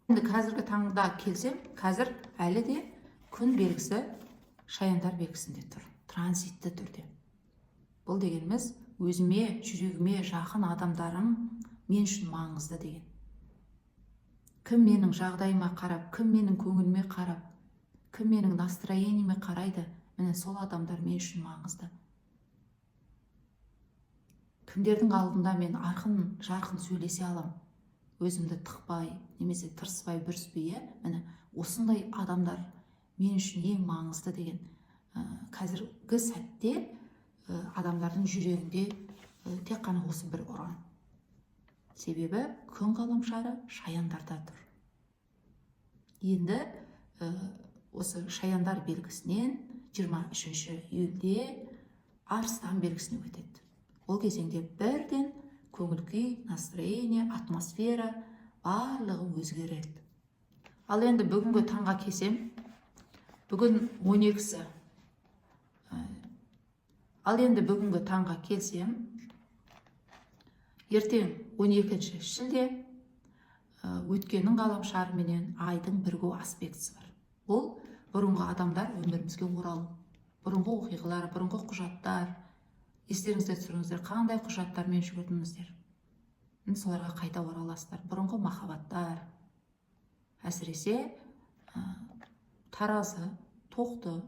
Енді қазіргі таңда келсем, қазір әлі де күн белгісі шаяндар белгісінде тұр, транзитті түрде. Бұл дегеніміз өзіме, жүрегіме жақын адамдарым мен үшін маңызды деген. Кім менің жағдайыма қарап, кім менің көңіліме қарап, кім менің настроениеме қарайды, міне сол адамдар мен үшін маңызды. Кімдердің алдында мен жарқын сөйлесе алам, өзімді тықпай, немесе тырыспай, бүріспей, міне осындай адамдар мен үшін ең маңызды деген. Қазіргі сәтте адамдардың жүрегінде тек қана осы бір ұран. Себебі күн ғаламшары шаяндарда тұр. Енді осы шаяндар белгісінен 23 июльде арыстан белгісіне өтеді. Ол кезеңде бірден көңіл-күй, настроение, атмосфера барлығы өзгереді. Ал енді бүгінгі таңға келсем, бүгін 12-сі. Ал енді бүгінгі таңға келсем, ертең 12 шілде өткеннің ғаламшары менен айдың бірігу аспектісі бар. Бұл бұрынғы адамдар өмірімізге оралу. Бұрынғы оқиғалар, бұрынғы құжаттар, естеріңізде түсіріңіздер, қандай құжаттармен жүрдіңіздер. Соларға қайта ораласыздар. Бұрынғы махаббаттар, әсіресе таразы, тоқты,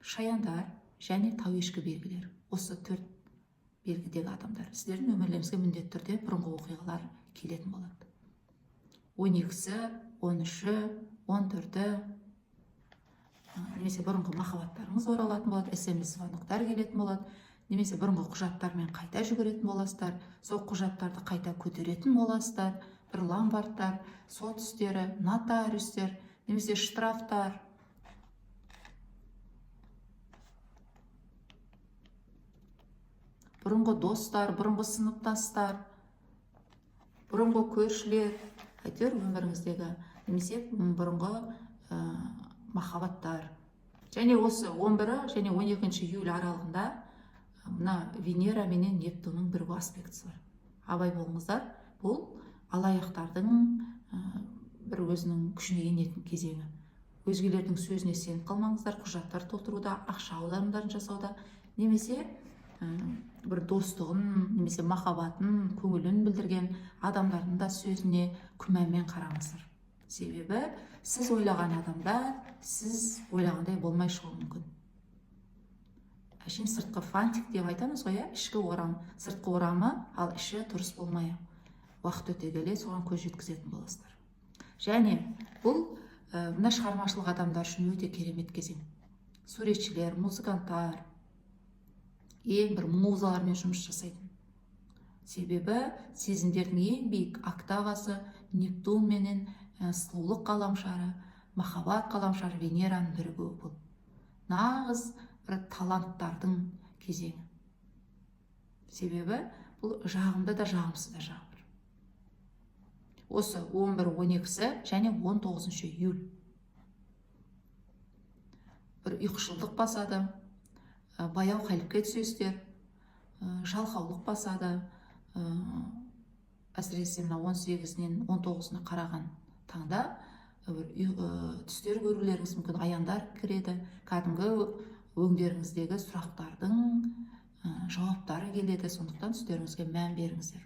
шаяндар және тауешкі белгілер. Осы 4 белгідегі адамдар. Сіздердің өмірлеріңізге міндетті түрде бұрынғы оқиғалар келетін болады. 12-сі, 13-і, 14-і, немесе бұрынғы махаббаттарыңыз оралатын болады, SMS звоноктар келетін болады, немесе бұрынғы құжаттармен қайта жүгіретін боласыздар, сол құжаттарды қайта көтеретін боласыздар, бір ломбардтар, сот істері, нотариустер, немесе штрафтар. Бұрынғы достар, бұрынғы сыныптастар, бұрынғы көршілер, әйтеуір өміріңіздегі, немесе бұрынғы махаббаттар. Және осы 11 және 12 июль аралығында мына Венера менен Нептунның бірігу аспектісі бар. Абай болыңыздар, бұл алаяқтардың бір өзінің күшіне енетін кезеңі. Өзгелердің сөзіне сеніп қалмаңыздар, құжаттар толтыруда, ақша аударымдарын жасауда, немесе бір достығын, немесе махаббатын, көңілін білдірген адамдардың да сөзіне күмәнмен қараңыздар. Себебі сіз ойлаған адамдар сіз ойлағандай болмай шығуы мүмкін. Әшейін сыртқы фантик деп айтамыз ғой, ішкі орам, сыртқы орамы, ал іші дұрыс болмай. Уақыт өте келе соған көз жеткізетін боласыздар. Және бұл мына шығармашылық адамдар үшін өте керемет кезең. Суретшілер, музыканттар ең бір музалармен жұмыс жасайтын. Себебі сезімдердің ең биік октавасы Нептун менен сұлулық ғаламшары, махаббат ғаламшары Венераның бірігуі бұл. Нағыз бір таланттардың кезеңі. Себебі бұл жағымды да жағымсыз да жағы бар. Осы 11-12-сі және 19 июль. Бір ұйқышылдық басады, баяу қаліпке түсесіздер, жалқаулық басады, әсіресе 18-нен 19-ына қараған таңда түстер көрулеріңіз мүмкін, аяндар кіреді, кәдімгі өңдеріңіздегі сұрақтардың жауаптары келеді, сондықтан түстеріңізге мән беріңіздер.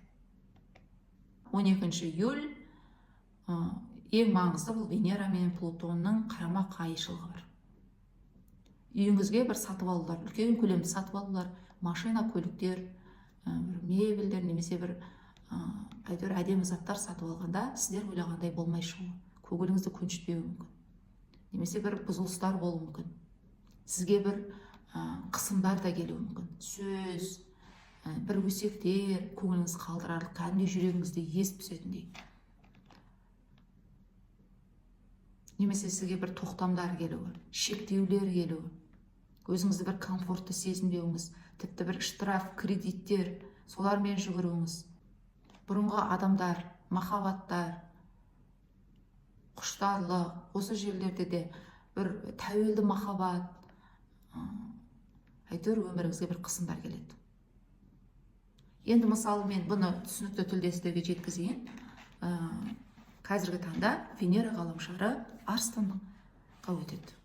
12 июль ең маңызды бұл Венера мен Плутонның қарама қайшылығы бар. Үйіңізге бір сатып алулар, үлкен көлемді сатып алулар, машина, көліктер, мебельдер, немесе бір әдемі заттар сатып алғанда сіздер ойлағандай болмай шығуы, көңіліңізді көншітпеуі мүмкін. Немесе бір бұзылыстар болуы мүмкін. Сізге бір қысымдар да келуі мүмкін. Сөз, бір өсектер, көңіліңіз қалдырарлық, кәдімгі жүрегіңізде езіп түсетіндей. Немесе сізге бір тоқтамдар келуі, шектеулер келуі, өзіңізді бір комфортты сезінбеуіңіз, тіпті бір штраф, кредиттер, солармен жүгіруіңіз. Бұрынғы адамдар, махаббаттар, құштарлық, осы жерлерде де бір тәуелді махаббат, әйтеуір өміріңізге бір қысымдар келеді. Енді мысалы мен бұны түсінікті тілде сіздерге жеткізейін. қазіргі таңда Венера ғаламшары Арыстанға өтеді.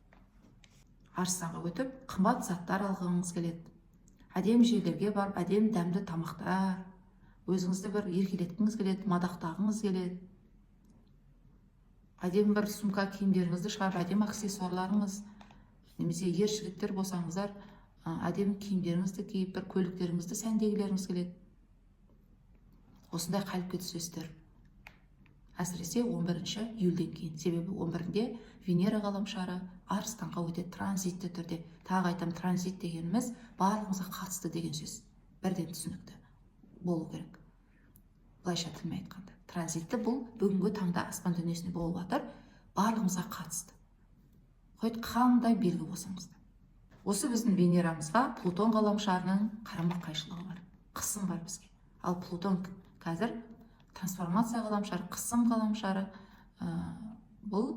Арыстанға өтіп, қымбат заттар алғыңыз келеді. Әдем жерлерге барып, әдем дәмді тамақтар, өзіңізді бір еркелеткіңіз келеді, мадақтағыңыз келеді. Әдем бір сумка киімдеріңізді шығарып, әдем аксессуарларыңыз, немесе ер жігіттер болсаңыздар, әдем киімдеріңізді киіп, бір көліктеріңізді сәндегілеріңіз келеді. Осындай қалыпқа түсесіздер. Әсіресе 11-ші июльден кейін. Себебі 11-де Венера ғаламшары Арыстанға өтеді транзитті түрде. Тағы айтам, транзит дегеніміз барлығымызға қатысты деген сөз. Бірден түсінікті болу керек. Былайша тілмен айтқанда. Транзитті бұл бүгінгі таңда аспан дүниесінде болып жатыр, барлығымызға қатысты. Қойт қандай белгі болсаңыз да. Осы біздің Венерамызға Плутон ғаламшарының қарама-қайшылығы бар. Қысым бар бізге. Ал Плутон қазір трансформация ғаламшары, қысым ғаламшары, бұл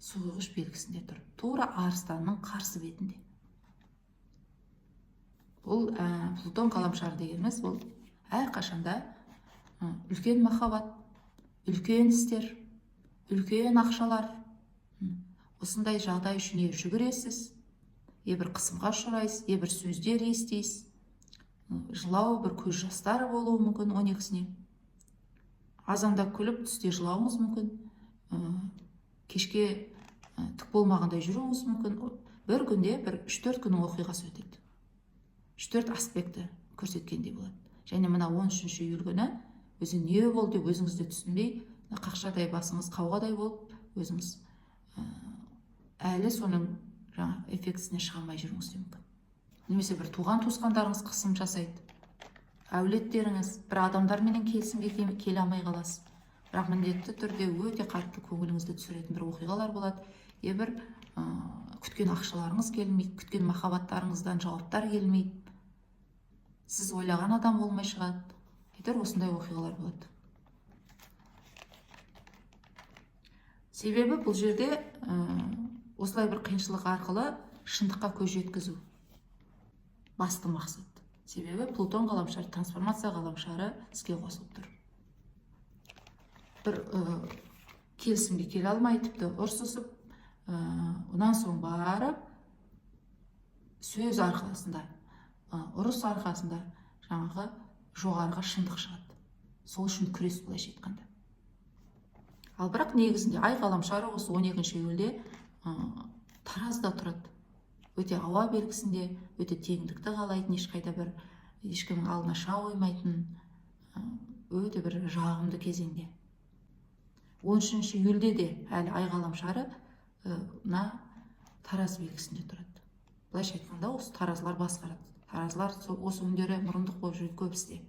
суығыш белгісінде тұр. Тура Арыстанның қарсы бетінде. Бұл Плутон ғаламшары дегеніміз, бұл әрқашанда үлкен махаббат, үлкен істер, үлкен ақшалар. Осындай жағдай үшін жүгіресіз, бір қысымға ұшырайсыз, бір сөздер естейсіз, жылау, бір көз жастары болуы мүмкін 12-сіне. Азанда күліп, түсте жылауыңыз мүмкін, кешке түк болмағандай жүруіңіз мүмкін. Бір күнде 3-4 күннің оқиғасы өтеді. 3-4 аспекті көрсеткендей болады. Және мына 13-ші июль күні өзі не болды деп өзіңізді түсінбей, қақшадай басыңыз қауғадай болып, өзіңіз әлі соның эффектісіне шыға алмай жүруіңіз мүмкін. Немесе бір туған туысқандарыңыз қысым жасайды. Әулеттеріңіз, бір адамдарменен келісімге келе алмай қаласыз. Бірақ міндетті түрде өте қатты көңіліңізді түсіретін бір оқиғалар болады. Бір күткен ақшаларыңыз келмейді, күткен махаббаттарыңыздан жауаптар келмейді. Сіз ойлаған адам болмай шығады. Осындай оқиғалар болады. Себебі бұл жерде осылай бір қиыншылық арқылы шындыққа көз жеткізу басты мақсат. Себебі Плутон ғаламшары, трансформация ғаламшары іске қосылып тұр. Бір келісімге келе алмай, тіпті ұрсысып, онан соң барып сөз арқасында, ұрыс арқасында жаңағы жоғарыға шындық шығады. Сол үшін күрес былайша айтқанда. Ал бірақ негізінде ай ғаламшары осы 12-ші июльде Таразда тұрады. Өте ауа белгісінде, өте теңдікті қалайтын, ешқайда бір ешкімнің алдына шыға қоймайтын, өте бір жағымды кезеңде. 13-ші июльде де әлі ай ғаламшары Тараз белгісінде тұрады. Былайша айтқанда, осы таразылар басқарады. Таразылар осы үндері мұрындық болып жүреді көбісте.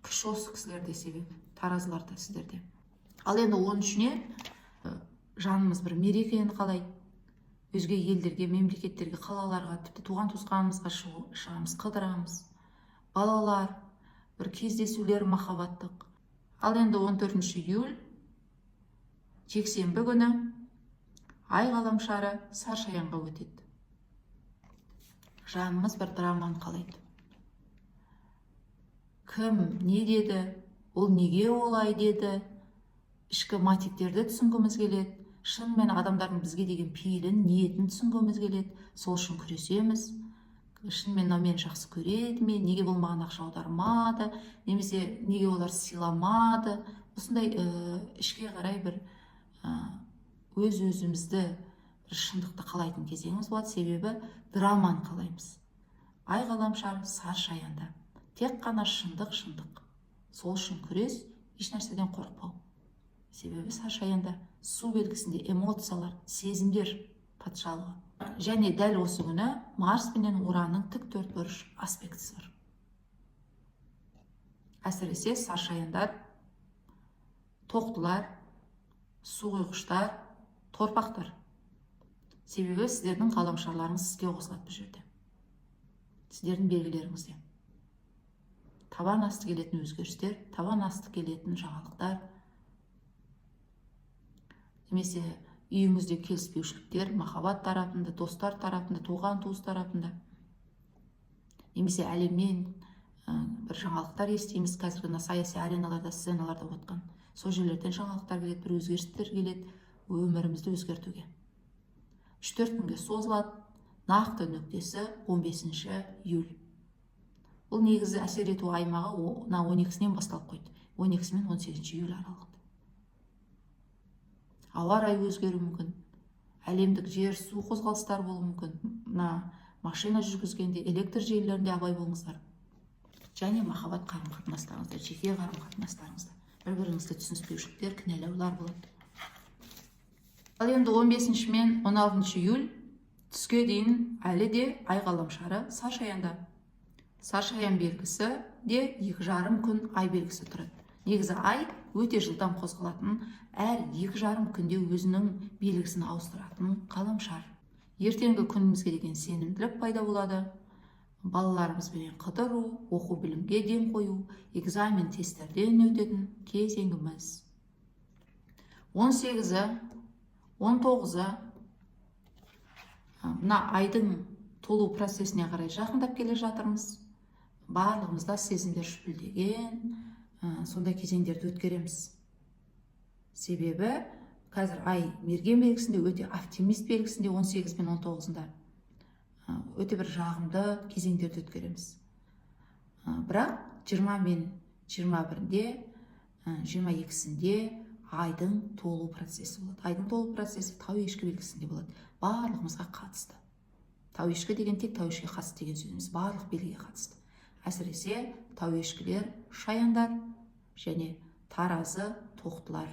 Күш осы кісілерде себебі, таразыларда сіздерде. Ал енді 13-не жанымыз бір мерекені қалайды. Өзге елдерге, мемлекеттерге, қалаларға, тіпті туған туысқанымызға шығамыз, қыдырамыз. Балалар, бір кездесулер махаббаттық. Ал енді 14-ші июль, жексенбі күні, ай ғаламшары Саршаянға өтеді. Жанымыз бір драманы қалайды. Кім не деді, ол неге олай деді, ішкі мотивтерді түсінгіміз келеді. Шынымен адамдардың бізге деген пейілін, ниетін түсінгіміз келеді. Сол үшін күресеміз. Шынымен мені жақсы көреді ме, неге болмаған ақша аудармады, немесе неге олар сыйламады. Осындай ішке қарай бір өз-өзімізді шындықты қалайтын кезеңіміз болады. Себебі драманы қалаймыз. Ай ғаламшары Саршаянда. Тек қана шындық. Сол үшін күрес, еш нәрседен қорықпау. Себебі Саршаянда су белгісінде эмоциялар, сезімдер патшалығы. Және дәл осы күні Марс пенен Уранның тік төртбұрыш аспектісі бар. Әсіресе Саршаяндар, тоқтылар, су құйғыштар, торпақтар. Себебі сіздердің ғаламшарларыңыз іске қосылады бұл жерде. Сіздердің белгілеріңізде. Табан асты келетін өзгерістер, табан асты келетін жаңалықтар, немесе үйіңізде келіспеушіліктер, махаббат тарапында, достар тарапында, туған туыс тарапында, немесе әлемнен бір жаңалықтар естиміз, қазіргі саяси ареналарда, сценаларда отқан. сол жерлерден жаңалықтар келеді, бір өзгерістер келеді өмірімізді өзгертуге. 3-4 күнге созылады. Нақты нүктесі 15 июль. Бұл негізі әсер ету аймағы 12-сінен басталып қойды. 12 мен 18 июль аралығында. Ауа райы өзгеру мүмкін. Әлемдік жер, су қозғалыстар болуы мүмкін. Машина жүргізгенде, электр желілерінде абай болыңыздар. Және махаббат қарым-қатынастарыңызда, жеке қарым-қатынастарыңызда бір-біріңізді түсініспеушіліктер, кінәлаулар болады. Ал енді 15 мен 16 июль түске дейін әлі де ай ғаламшары саршаянда. Саршаян белгісі де 2,5 күн ай белгісі тұрады. Негізі ай өте жылдам қозғалатын, әр 2,5 күнде өзінің белгісін ауыстыратын ғаламшар. Ертеңгі күнімізге деген сенімділік пайда болады. Балаларымызбен қыдыру, оқу білімге ден қою, экзамен тесттерден өтетін кезеңіміз. 18-і, 19-і мына айдың толу процесіне қарай жақындап келе жатырмыз. Барлығымызда сезімдер шүпілдеген, сондай кезеңдерді өткереміз. Себебі қазір ай мерген белгісінде, өте оптимист белгісінде 18 пен 19-ында өте бір жағымды кезеңдерді өткереміз. Бірақ 20 мен 21-де, 22-сінде айдың толу процесі болады. Айдың толу процесі тау-ешкі белгісінде болады. Барлығымызға қатысты. Тау-ешкі деген тек тау-ешкіге қатысты деген сөзіміз, барлық белгіге қатысты. Әсіресе тау-ешкілер, шаяндар және таразы, тоқтылар